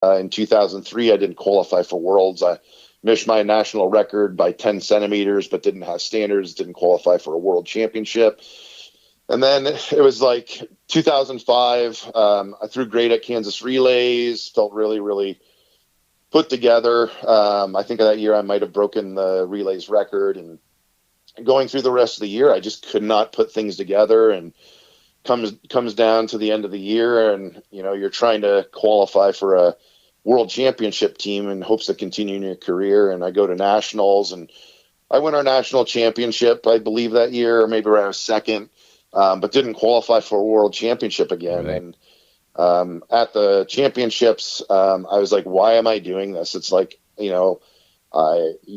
In 2003, I didn't qualify for Worlds. I missed my national record by 10 centimeters, but didn't have standards, didn't qualify for a world championship. And then it was like 2005. I threw great at Kansas relays, felt really, really put together. I think that year I might have broken the relays record, and going through the rest of the year, I just could not put things together, and comes down to the end of the year, and you're trying to qualify for a world championship team in hopes of continuing your career. And I go to nationals, and I win our national championship, I believe, that year, or maybe I was second, but didn't qualify for a world championship again. Right. And at the championships, I was like, why am I doing this? It's like, you're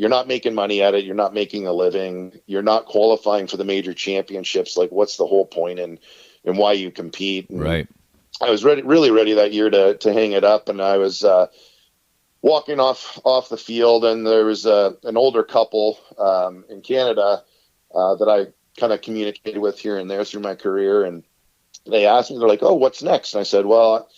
not making money at it. You're not making a living. You're not qualifying for the major championships. Like, what's the whole point and why you compete? And Right. I was really ready that year to hang it up. And I was walking off the field, and there was an older couple in Canada that I kind of communicated with here and there through my career. And they asked me, they're like, oh, what's next? And I said, well,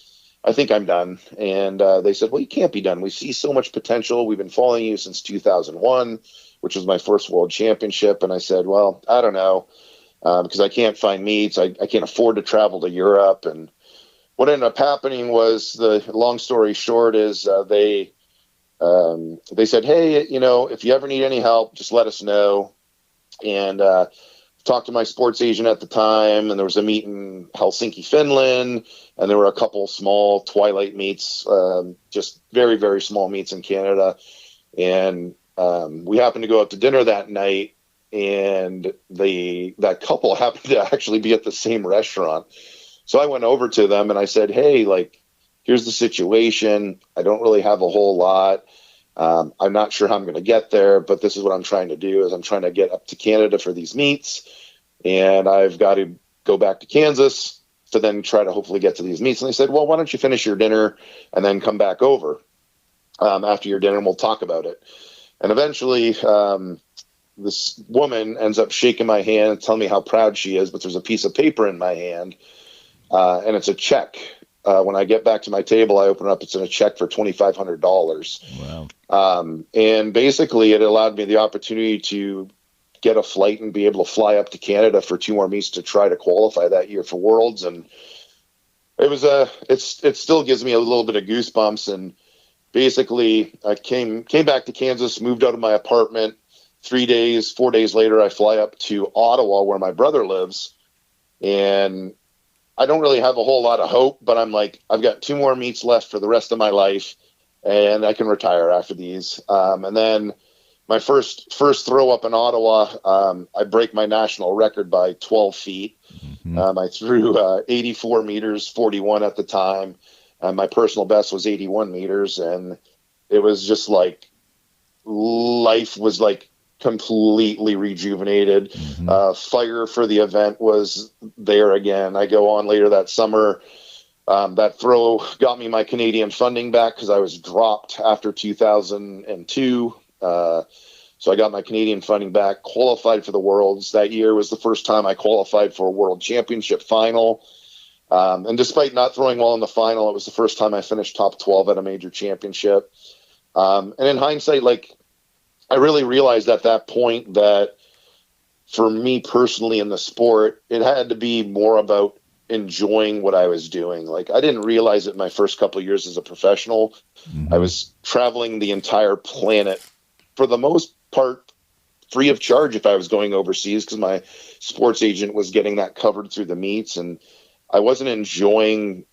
I think I'm done. And they said, well, you can't be done. We see so much potential. We've been following you since 2001, which was my first world championship. And I said, well, I don't know, because I can't find meets. I can't afford to travel to Europe. And what ended up happening was, the long story short is they said, hey, if you ever need any help, just let us know. And talked to my sports agent at the time, and there was a meet in Helsinki, Finland, and there were a couple small twilight meets, just very, very small meets in Canada. And we happened to go out to dinner that night, and that couple happened to actually be at the same restaurant. So I went over to them and I said, hey, like, here's the situation. I don't really have a whole lot. I'm not sure how I'm going to get there, but this is what I'm trying to do. Is I'm trying to get up to Canada for these meets, and I've got to go back to Kansas to then try to hopefully get to these meets. And they said, well, why don't you finish your dinner and then come back over after your dinner, and we'll talk about it. And eventually this woman ends up shaking my hand and telling me how proud she is, but there's a piece of paper in my hand, and it's a check. When I get back to my table, I open it up. It's in a check for $2,500. Wow. And basically it allowed me the opportunity to get a flight and be able to fly up to Canada for 2 more meets to try to qualify that year for Worlds. And it was it still gives me a little bit of goosebumps. And basically I came back to Kansas, moved out of my apartment. 4 days later, I fly up to Ottawa, where my brother lives. And I don't really have a whole lot of hope, but I'm like, I've got 2 more meets left for the rest of my life, and I can retire after these. And then my first throw up in Ottawa, I break my national record by 12 feet. Mm-hmm. I threw 84 meters, 41 at the time. My personal best was 81 meters. And it was just like, life was like completely rejuvenated. Mm-hmm. Fire for the event was there again. I go on later that summer. That throw got me my Canadian funding back because I was dropped after 2002. So I got my Canadian funding back, qualified for the Worlds. That year was the first time I qualified for a World Championship final. And despite not throwing well in the final, it was the first time I finished top 12 at a major championship. And in hindsight, like, I really realized at that point that for me personally in the sport, it had to be more about enjoying what I was doing. Like, I didn't realize it my first couple of years as a professional. Mm-hmm. I was traveling the entire planet for the most part free of charge if I was going overseas, because my sports agent was getting that covered through the meets, and I wasn't enjoying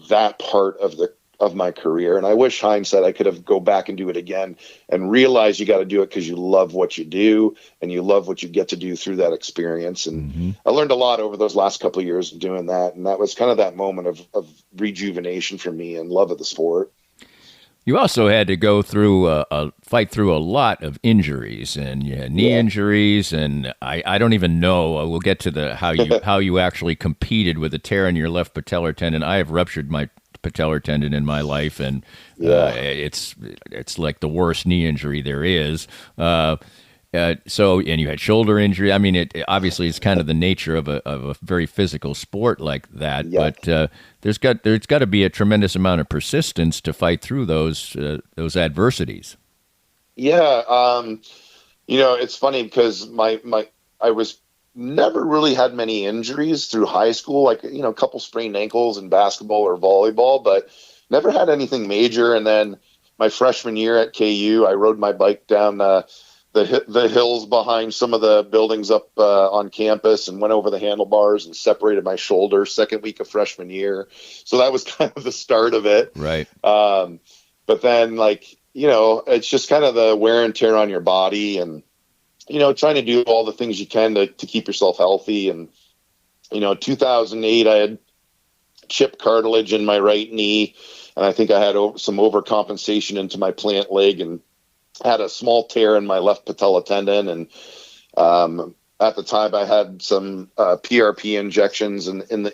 that part of my career. And I wish hindsight I could have go back and do it again and realize you got to do it because you love what you do and you love what you get to do through that experience. And Mm-hmm. I learned a lot over those last couple of years of doing that. And that was kind of that moment of rejuvenation for me and love of the sport. You also had to go through fight through a lot of injuries, and you had knee injuries, and I don't even know. We'll get to how you actually competed with a tear in your left patellar tendon. I have ruptured my patellar tendon in my life, and it's like the worst knee injury there is. So, and you had shoulder injury. I mean, obviously it's kind of the nature of a very physical sport like that. Yeah. But there's got to be a tremendous amount of persistence to fight through those adversities. Yeah. It's funny because I was never really had many injuries through high school, like, a couple sprained ankles in basketball or volleyball, but never had anything major. And then my freshman year at KU, I rode my bike down the hills behind some of the buildings up on campus and went over the handlebars and separated my shoulder second week of freshman year. So that was kind of the start of it. Right. But then, it's just kind of the wear and tear on your body and, trying to do all the things you can to keep yourself healthy. And, 2008, I had chipped cartilage in my right knee, and I think I had some overcompensation into my plant leg and had a small tear in my left patella tendon. And at the time, I had some PRP injections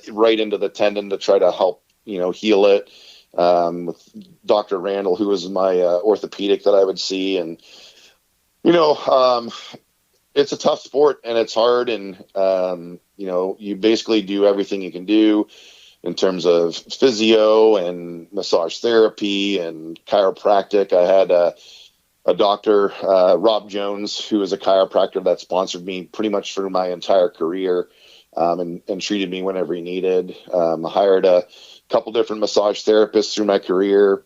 right into the tendon to try to help, heal it. With Dr. Randall, who was my orthopedic that I would see. And, it's a tough sport and it's hard. And, you basically do everything you can do in terms of physio and massage therapy and chiropractic. I had a doctor, Rob Jones, who is a chiropractor that sponsored me pretty much through my entire career, and treated me whenever he needed. I hired a couple different massage therapists through my career.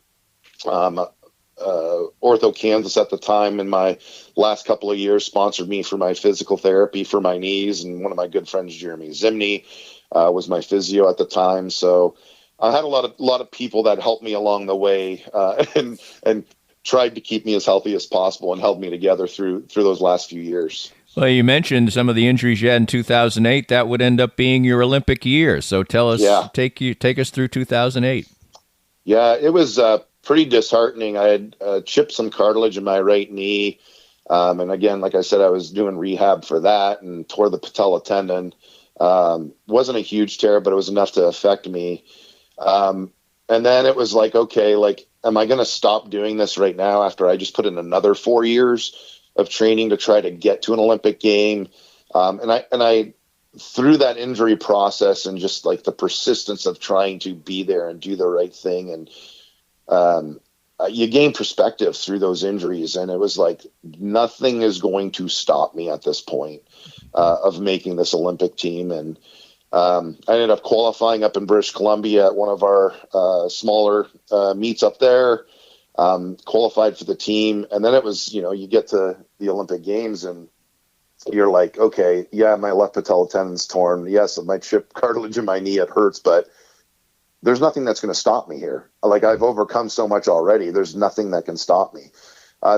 Ortho Kansas at the time in my last couple of years sponsored me for my physical therapy for my knees. And one of my good friends, Jeremy Zimney, was my physio at the time. So I had a lot of people that helped me along the way, and tried to keep me as healthy as possible and held me together through those last few years. Well, you mentioned some of the injuries you had in 2008. That would end up being your Olympic year. So tell us, take us through 2008. Yeah, it was pretty disheartening. I had chipped some cartilage in my right knee. And again, like I said, I was doing rehab for that and tore the patella tendon. Wasn't a huge tear, but it was enough to affect me. And then it was like, okay, am I going to stop doing this right now after I just put in another 4 years of training to try to get to an Olympic game? And I through that injury process and just like the persistence of trying to be there and do the right thing. And you gain perspective through those injuries. And it was like, nothing is going to stop me at this point of making this Olympic team. And I ended up qualifying up in British Columbia at one of our smaller meets up there, qualified for the team. And then it was, you get to the Olympic Games and you're like, okay, yeah, my left patella tendon's torn. Yes, my chipped cartilage in my knee, it hurts, but there's nothing that's going to stop me here. Like, I've overcome so much already. There's nothing that can stop me.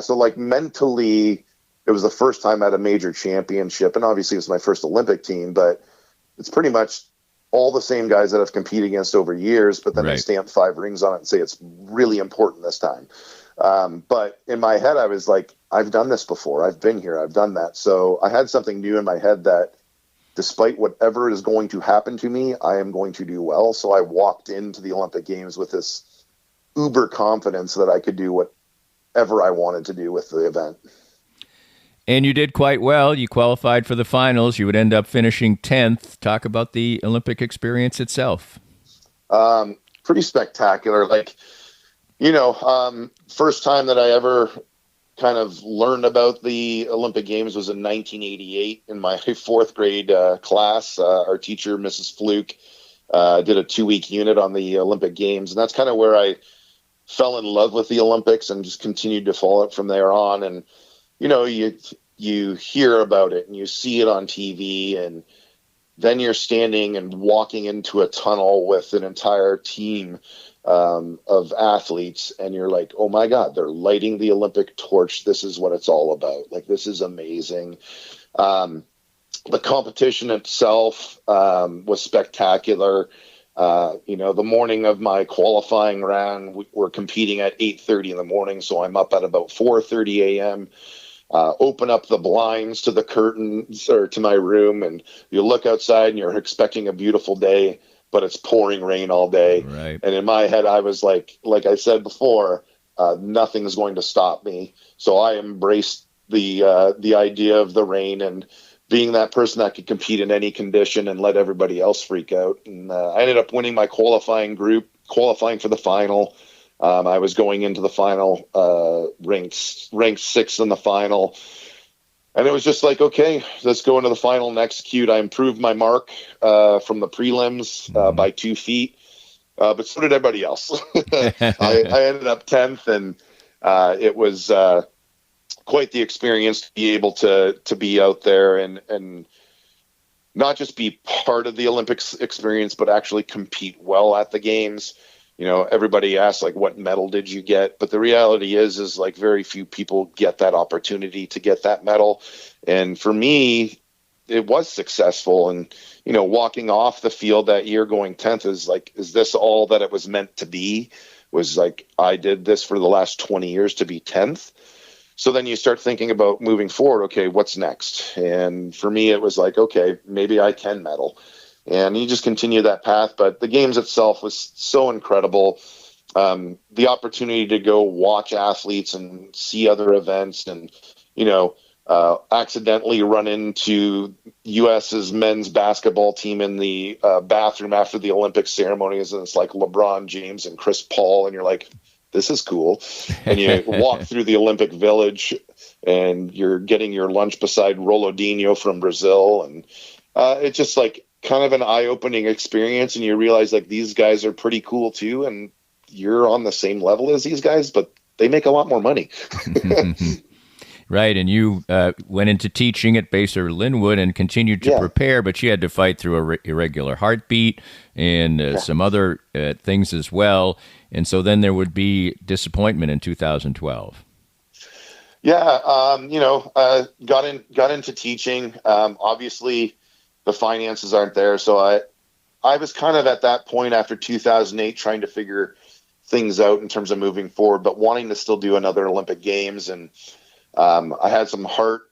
So mentally, it was the first time at a major championship. And obviously it was my first Olympic team, but it's pretty much all the same guys that I've competed against over years, but then they stamp 5 rings on it and say it's really important this time. But in my head, I was like, I've done this before. I've been here. I've done that. So I had something new in my head that despite whatever is going to happen to me, I am going to do well. So I walked into the Olympic Games with this uber confidence that I could do whatever I wanted to do with the event. And you did quite well. You qualified for the finals. You would end up finishing 10th. Talk about the Olympic experience itself. Pretty spectacular. First time that I ever kind of learned about the Olympic Games was in 1988 in my 4th grade class. Our teacher, Mrs. Fluke, did a 2-week unit on the Olympic Games. And that's kind of where I fell in love with the Olympics and just continued to follow it from there on. And, you hear about it and you see it on TV, and then you're standing and walking into a tunnel with an entire team of athletes, and you're like, oh my God, they're lighting the Olympic torch. This is what it's all about. This is amazing. The competition itself was spectacular. The morning of my qualifying round, we're competing at 8:30 in the morning. So I'm up at about 4:30 a.m., open up the blinds to the curtains or to my room, and you look outside and you're expecting a beautiful day, but it's pouring rain all day. Right. And in my head, I was like I said before, nothing is going to stop me. So I embraced the idea of the rain and being that person that could compete in any condition and let everybody else freak out. And I ended up winning my qualifying for the final. I was going into the final, ranked sixth in the final. And it was just like, okay, let's go into the final and execute. I improved my mark from the prelims by 2 feet, but so did everybody else. I ended up 10th, and it was quite the experience to be able to be out there and not just be part of the Olympics experience, but actually compete well at the games. Everybody asks, like, what medal did you get? But the reality is like very few people get that opportunity to get that medal. And for me, it was successful. And, walking off the field that year going 10th is this all that it was meant to be? Was like, I did this for the last 20 years to be 10th. So then you start thinking about moving forward. Okay, what's next? And for me, it was like, okay, maybe I can medal. And you just continue that path. But the games itself was so incredible. The opportunity to go watch athletes and see other events and, accidentally run into U.S.'s men's basketball team in the bathroom after the Olympic ceremonies. And it's like LeBron James and Chris Paul. And you're like, this is cool. And you walk through the Olympic Village and you're getting your lunch beside Ronaldinho from Brazil. And it's just like, kind of an eye-opening experience, and you realize like these guys are pretty cool too, and you're on the same level as these guys, but they make a lot more money. Right, and you went into teaching at Baser Linwood and continued to prepare, but you had to fight through a irregular heartbeat and some other things as well, and so then there would be disappointment in 2012. Got into teaching. Obviously, the finances aren't there. So I was kind of at that point after 2008 trying to figure things out in terms of moving forward, but wanting to still do another Olympic Games. And I had some heart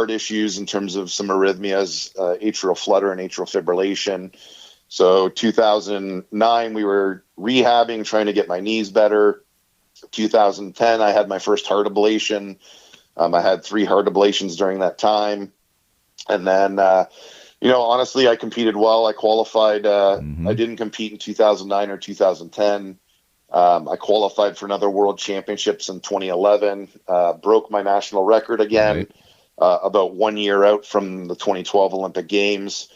issues in terms of some arrhythmias, atrial flutter and atrial fibrillation. So 2009, we were rehabbing, trying to get my knees better. 2010, I had my first heart ablation. I had 3 heart ablations during that time. And then, honestly, I competed well. I qualified. I didn't compete in 2009 or 2010. I qualified for another World Championships in 2011. Broke my national record again, about 1 year out from the 2012 Olympic Games.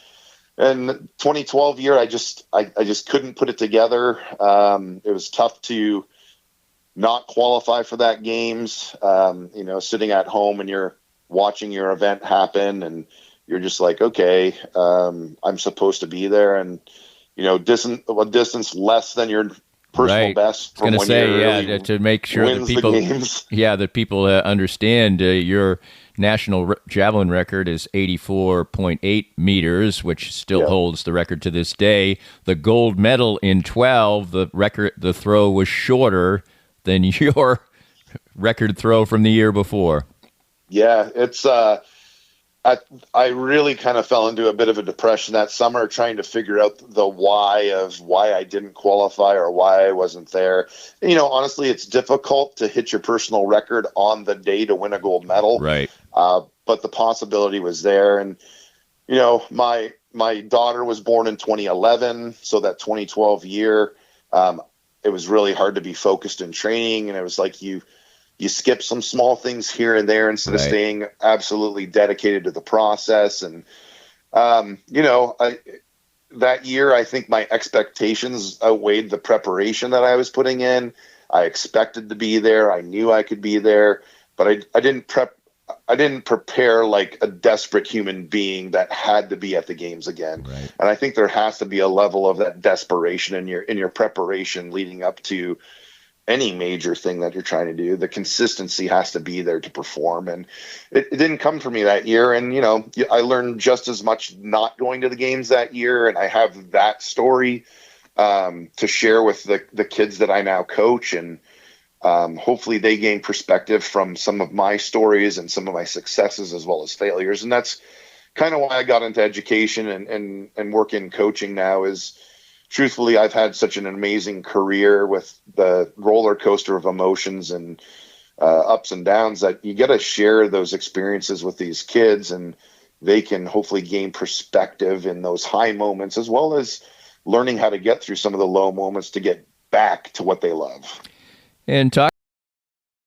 And 2012 year, I just couldn't put it together. It was tough to not qualify for that games. Sitting at home and you're watching your event happen and you're just like, okay, I'm supposed to be there. And, distance less than your personal best. I was going to say, to make sure that people understand your national javelin record is 84.8 meters, which still holds the record to this day. The gold medal in 12, the throw was shorter than your record throw from the year before. Yeah, it's I really kind of fell into a bit of a depression that summer trying to figure out the why I didn't qualify or why I wasn't there. Honestly, it's difficult to hit your personal record on the day to win a gold medal. Right. But the possibility was there. And, my daughter was born in 2011. So that 2012 year, it was really hard to be focused in training. And it was like you skip some small things here and there instead of staying absolutely dedicated to the process. And, that year, I think my expectations outweighed the preparation that I was putting in. I expected to be there. I knew I could be there, but I didn't prepare like a desperate human being that had to be at the games again. Right. And I think there has to be a level of that desperation in your preparation leading up to any major thing that you're trying to do. The consistency has to be there to perform. And it didn't come for me that year. And, I learned just as much not going to the games that year. And I have that story to share with the kids that I now coach. And hopefully they gain perspective from some of my stories and some of my successes as well as failures. And that's kind of why I got into education and work in coaching now is, truthfully, I've had such an amazing career with the roller coaster of emotions and ups and downs, that you got to share those experiences with these kids, and they can hopefully gain perspective in those high moments, as well as learning how to get through some of the low moments to get back to what they love. And talk